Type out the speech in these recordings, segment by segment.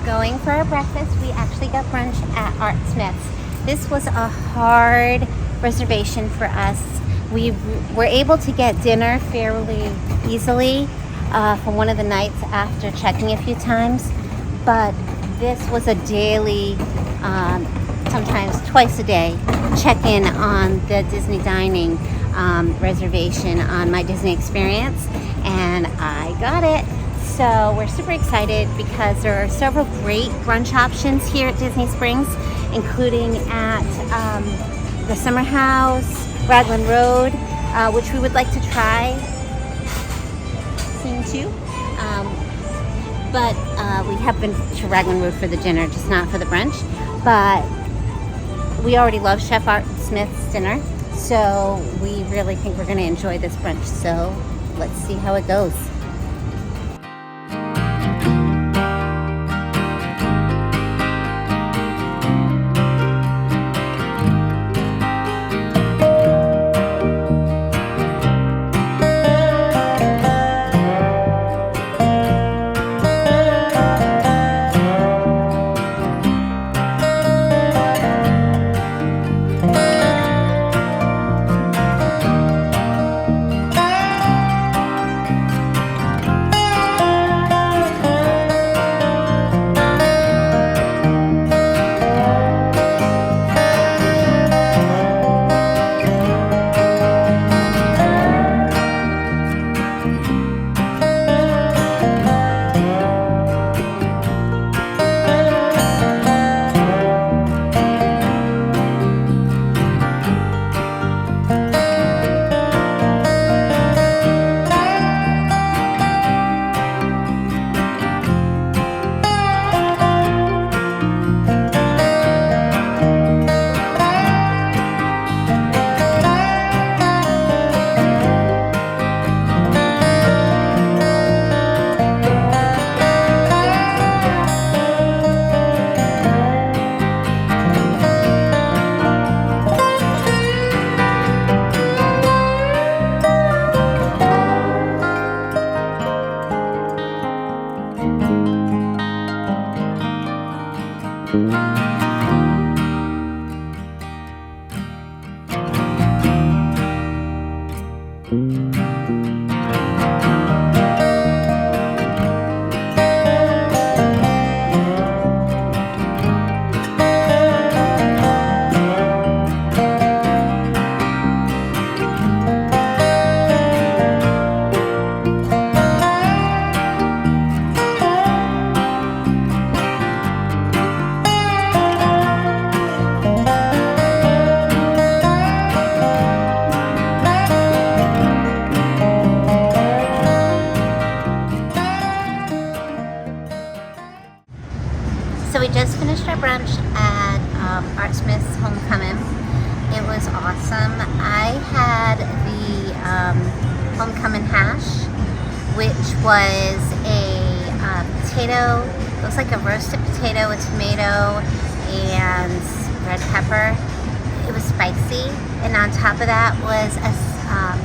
going for our breakfast. We actually got brunch at Art Smith's. This was a hard reservation for us. We were able to get dinner fairly easily for one of the nights after checking a few times, but this was a daily, sometimes twice a day, check-in on the Disney dining reservation on My Disney Experience, and I got it. So we're super excited because there are several great brunch options here at Disney Springs, including at the Summer House, Raglan Road, which we would like to try soon too. But we have been to Raglan Road for the dinner, just not for the brunch. But we already love Chef Art Smith's dinner, so we really think we're going to enjoy this brunch. So let's see how it goes. So we just finished our brunch at Art Smith's Homecomin. It was awesome. I had the Homecomin hash, which was a potato, it looks like a roasted potato with tomato and red pepper. It was spicy, and on top of that was a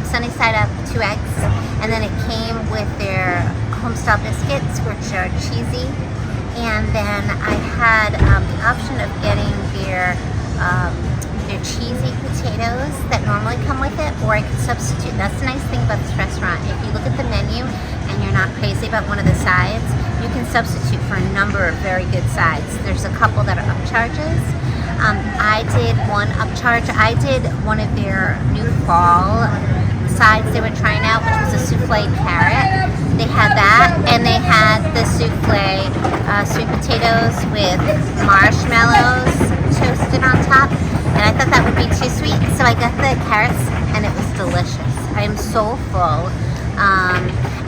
sunny side up 2 eggs, and then it came with their homestyle biscuits, which are cheesy. And then I had the option of getting their cheesy potatoes that normally come with it, or I could substitute. That's the nice thing about this restaurant. If you look at the menu and you're not crazy about one of the sides, you can substitute for a number of very good sides. There's a couple that are upcharges. I did one upcharge. I did one of their new fall sides they were trying out, which was a souffle carrot. They had that, and they had the souffle sweet potatoes with marshmallows toasted on top, and I thought that would be too sweet, so I got the carrots, and it was delicious. I am so full.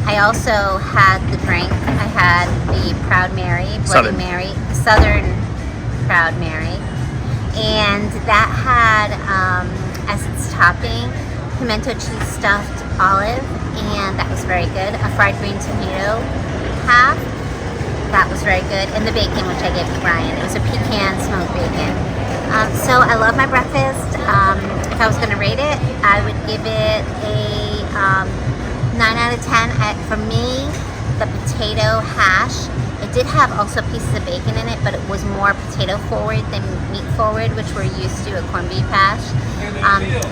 I also had the drink. I had the Proud Mary, Bloody Mary, Southern Proud Mary, and that had as its topping pimento cheese stuffed olive, and that was very good. A fried green tomato half, that was very good, and the bacon, which I gave to Brian. It was a pecan smoked bacon. So I love my breakfast. If I was going to rate it, I would give it a 9 out of 10. For me, the potato hash, it did have also pieces of bacon in it, but it was more potato forward than meat forward, which we're used to at corned beef hash.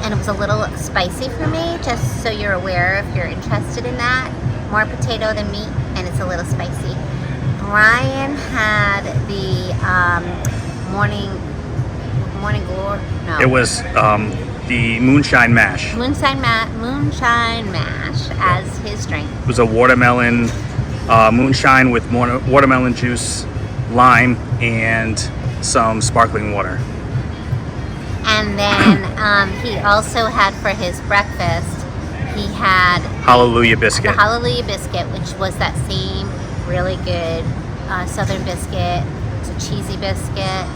And it was a little spicy for me, just so you're aware if you're interested in that. More potato than meat, and it's a little spicy. Brian had the morning glory. No. It was the moonshine mash. Moonshine mash as his drink. It was a watermelon moonshine with watermelon juice, lime, and some sparkling water. And then he also had for his breakfast, he had Hallelujah biscuit. the Hallelujah biscuit, which was that same really good southern biscuit. It's a cheesy biscuit.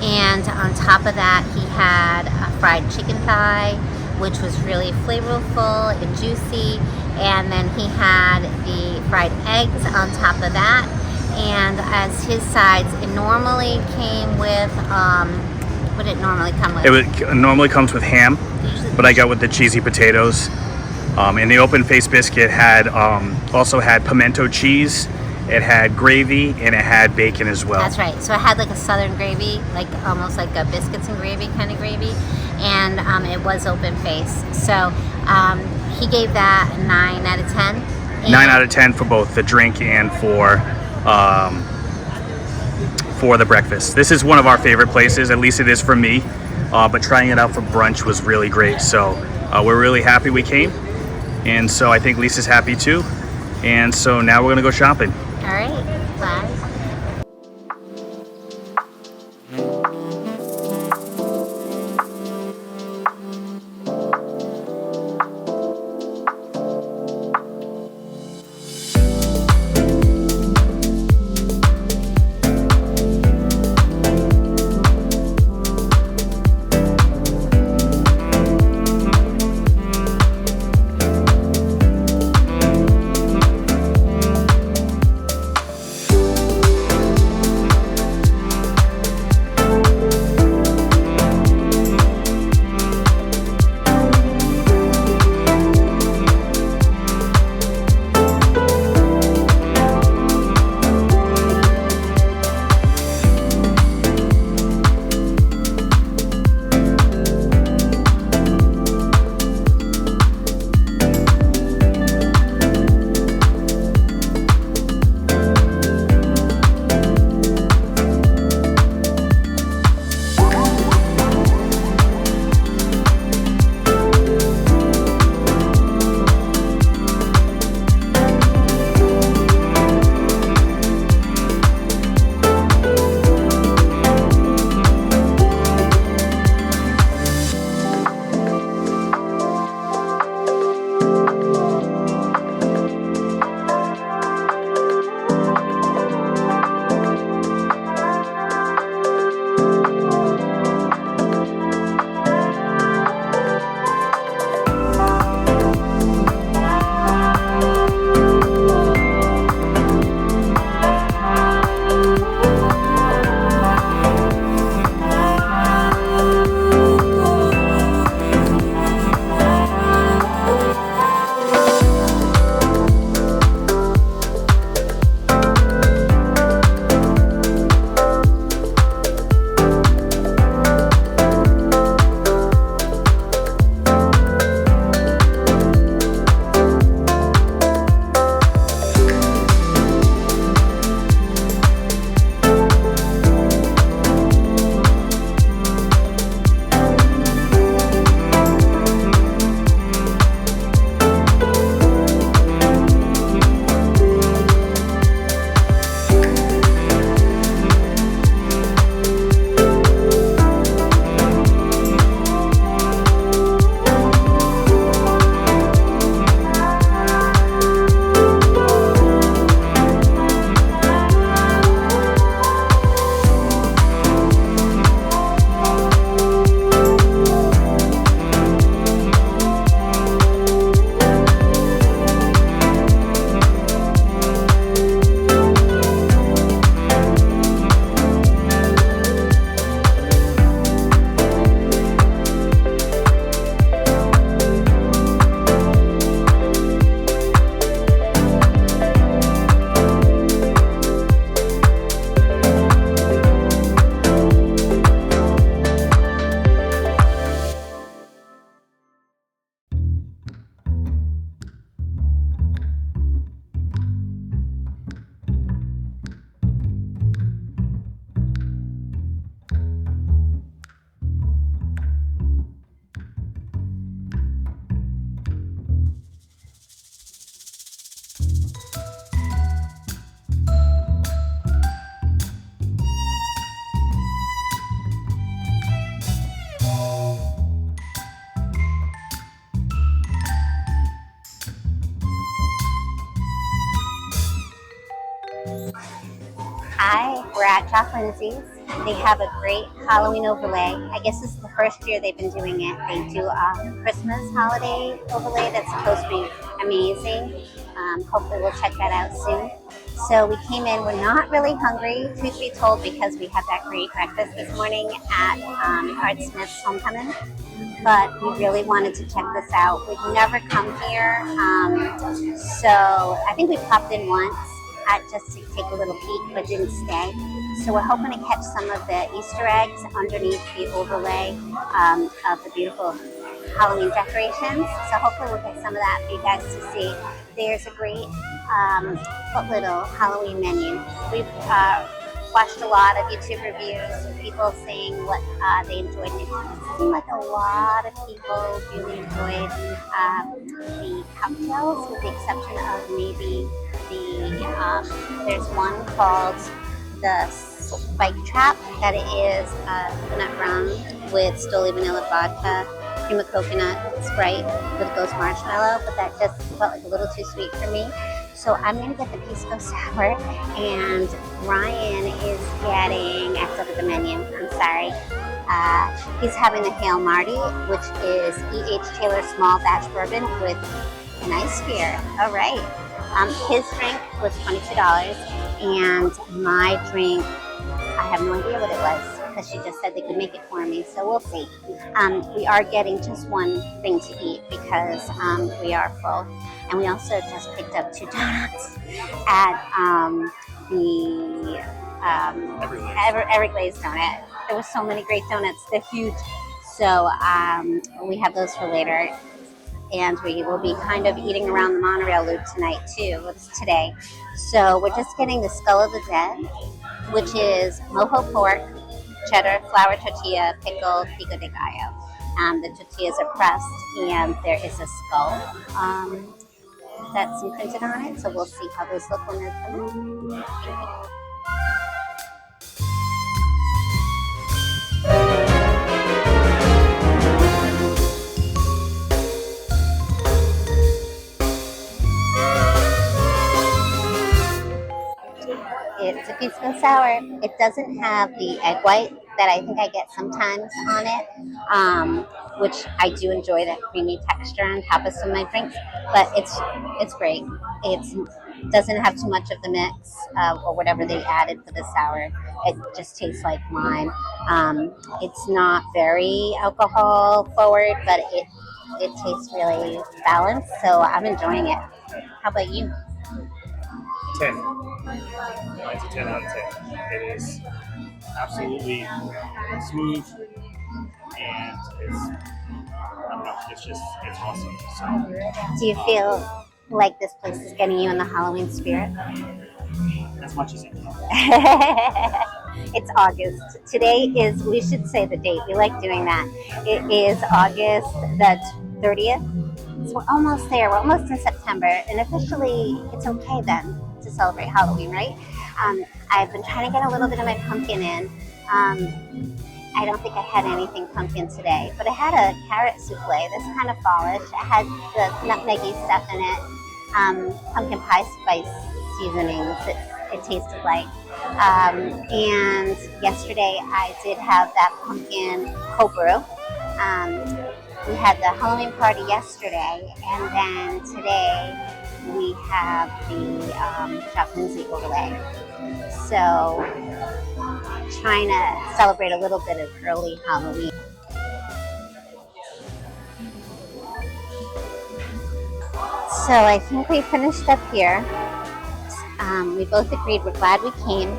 And on top of that, he had a fried chicken thigh, which was really flavorful and juicy. And then he had the fried eggs on top of that. And as his sides, it normally came with, what did it normally come with? It normally comes with ham, but I got with the cheesy potatoes. And the open faced biscuit had also had pimento cheese. It had gravy, and it had bacon as well. That's right. So it had like a southern gravy, like almost like a biscuits and gravy kind of gravy, and it was open face. So he gave that a 9 out of 10. 9 out of 10 for both the drink and for the breakfast. This is one of our favorite places, at least it is for me. But trying it out for brunch was really great. So we're really happy we came, and so I think Lisa's happy too. And so now we're gonna go shopping. All right, bye. Hi, we're at Jock Lindsey's. They have a great Halloween overlay. I guess this is the first year they've been doing it. They do a Christmas holiday overlay that's supposed to be amazing. Hopefully we'll check that out soon. So we came in, we're not really hungry, truth be told, because we had that great breakfast this morning at Art Smith's Homecomin. But we really wanted to check this out. We've never come here, so I think we popped in once just to take a little peek, but didn't stay. So we're hoping to catch some of the Easter eggs underneath the overlay of the beautiful Halloween decorations. So hopefully we'll get some of that for you guys to see. There's a great little Halloween menu. We've watched a lot of YouTube reviews of people saying what they enjoyed. It seemed like a lot of people really enjoyed the cocktails, with the exception of maybe there's one called the Spike Trap that is coconut rum with Stoli vanilla vodka, cream of coconut, Sprite with ghost marshmallow, but that just felt like a little too sweet for me. So I'm going to get the Pisco Sour, and Ryan is getting, I have to look at the menu, I'm sorry. He's having the Hail Marty, which is E.H. Taylor small batch bourbon with a nice beer. All right. His drink was $22, and my drink, I have no idea what it was, because she just said they could make it for me, so we'll see. We are getting just one thing to eat because we are full. And we also just picked up 2 donuts at the Everglades donut. There were so many great donuts, they're huge. So we have those for later. And we will be kind of eating around the monorail loop tonight too, it's today. So we're just getting the Skull of the Dead, which is mojo pork, cheddar, flour tortilla, pickled pico de gallo. The tortillas are pressed, and there is a skull that's imprinted on it. So we'll see how those look when they're done. It's a Pisco Sour. It doesn't have the egg white that I think I get sometimes on it, which I do enjoy, that creamy texture on top of some of my drinks, but it's great. It doesn't have too much of the mix or whatever they added for the sour. It just tastes like wine. It's not very alcohol forward, but it tastes really balanced, so I'm enjoying it. How about you? 10. It's a 10 out of 10. It is absolutely smooth, and it's awesome. So, Do you feel like this place is getting you in the Halloween spirit? as much as it can. It's August. Today is, we should say the date. We like doing that. It is August the 30th. So we're almost there. We're almost in September. And officially, it's okay then to celebrate Halloween, right? I've been trying to get a little bit of my pumpkin in. I don't think I had anything pumpkin today, but I had a carrot souffle that's kind of fallish. It had the nutmeggy stuff in it, pumpkin pie spice seasonings, it tasted like. And yesterday I did have that pumpkin cold brew. We had the Halloween party yesterday, and then today we have the Jock Lindsey overlay. So trying to celebrate a little bit of early Halloween. So I think we finished up here. We both agreed we're glad we came.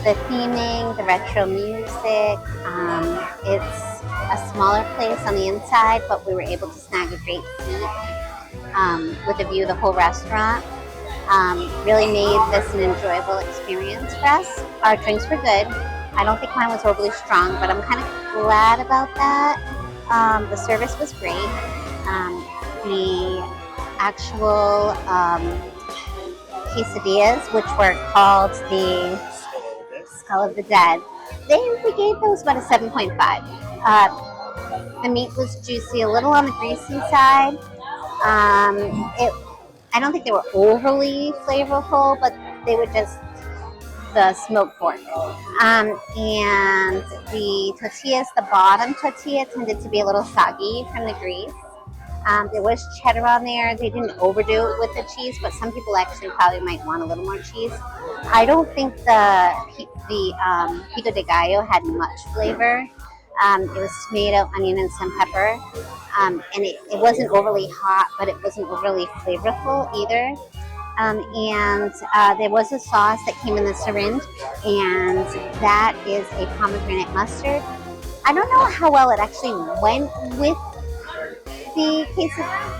The theming, the retro music, it's a smaller place on the inside, but we were able to snag a great seat with a view of the whole restaurant. Really made this an enjoyable experience for us. Our drinks were good. I don't think mine was overly strong, but I'm kind of glad about that. The service was great. The actual quesadillas, which were called the Skull of the Dead, we gave those about a 7.5. The meat was juicy, a little on the greasy side. I don't think they were overly flavorful, but they were just the smoked pork. And the tortillas, the bottom tortilla tended to be a little soggy from the grease. There was cheddar on there. They didn't overdo it with the cheese, but some people actually probably might want a little more cheese. I don't think the pico de gallo had much flavor. It was tomato, onion, and some pepper. And it wasn't overly hot, but it wasn't overly flavorful either. And there was a sauce that came in the syringe, and that is a pomegranate mustard. I don't know how well it actually went with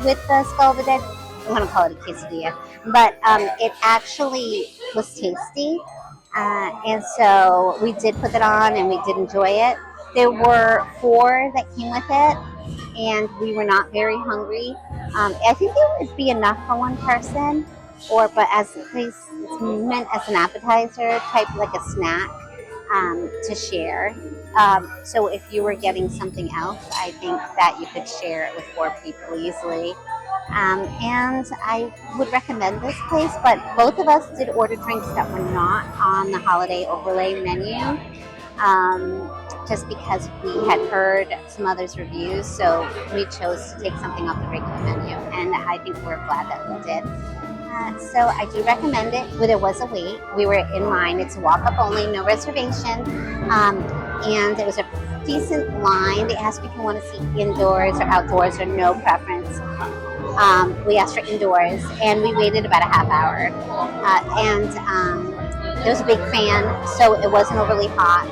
with the skull of the dead. I want to call it a quesadilla, but it actually was tasty, and so we did put it on, and we did enjoy it. There were 4 that came with it, and we were not very hungry. I think it would be enough for one person, but as it's meant as an appetizer, type like a snack to share. So if you were getting something else, I think that you could share it with 4 people easily. And I would recommend this place, but both of us did order drinks that were not on the holiday overlay menu, just because we had heard some others' reviews, so we chose to take something off the regular menu, and I think we're glad that we did. So I do recommend it. Well, there was a wait. We were in line. It's walk-up only, no reservation. And it was a decent line. They asked if you want to see indoors or outdoors or no preference. We asked for indoors, and we waited about a half hour. And there was a big fan, so it wasn't overly hot.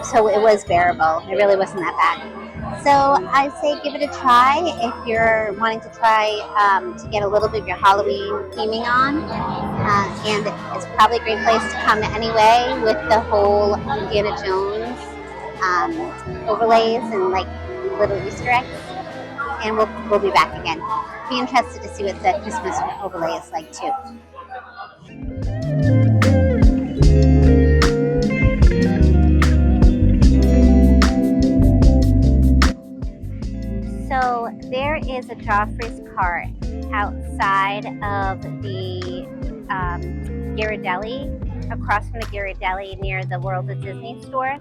So it was bearable. It really wasn't that bad. So I say give it a try if you're wanting to try to get a little bit of your Halloween theming on. And it's probably a great place to come anyway with the whole Indiana Jones overlays and like little Easter eggs. And we'll be back again. Be interested to see what the Christmas overlay is like too. So there is a Joffrey's cart outside of the Ghirardelli, across from the Ghirardelli near the World of Disney store.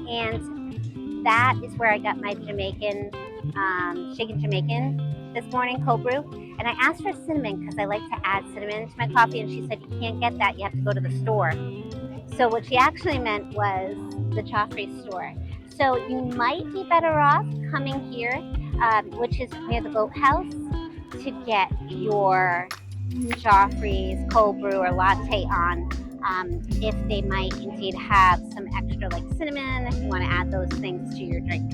And that is where I got my Jamaican, shaken Jamaican this morning, cold brew. And I asked for cinnamon because I like to add cinnamon to my coffee, and she said you can't get that, you have to go to the store. So what she actually meant was the Joffrey's store. So you might be better off coming here, which is near the boathouse, to get your Joffrey's cold brew or latte on, if they might indeed have some extra like cinnamon, if you want to add those things to your drink.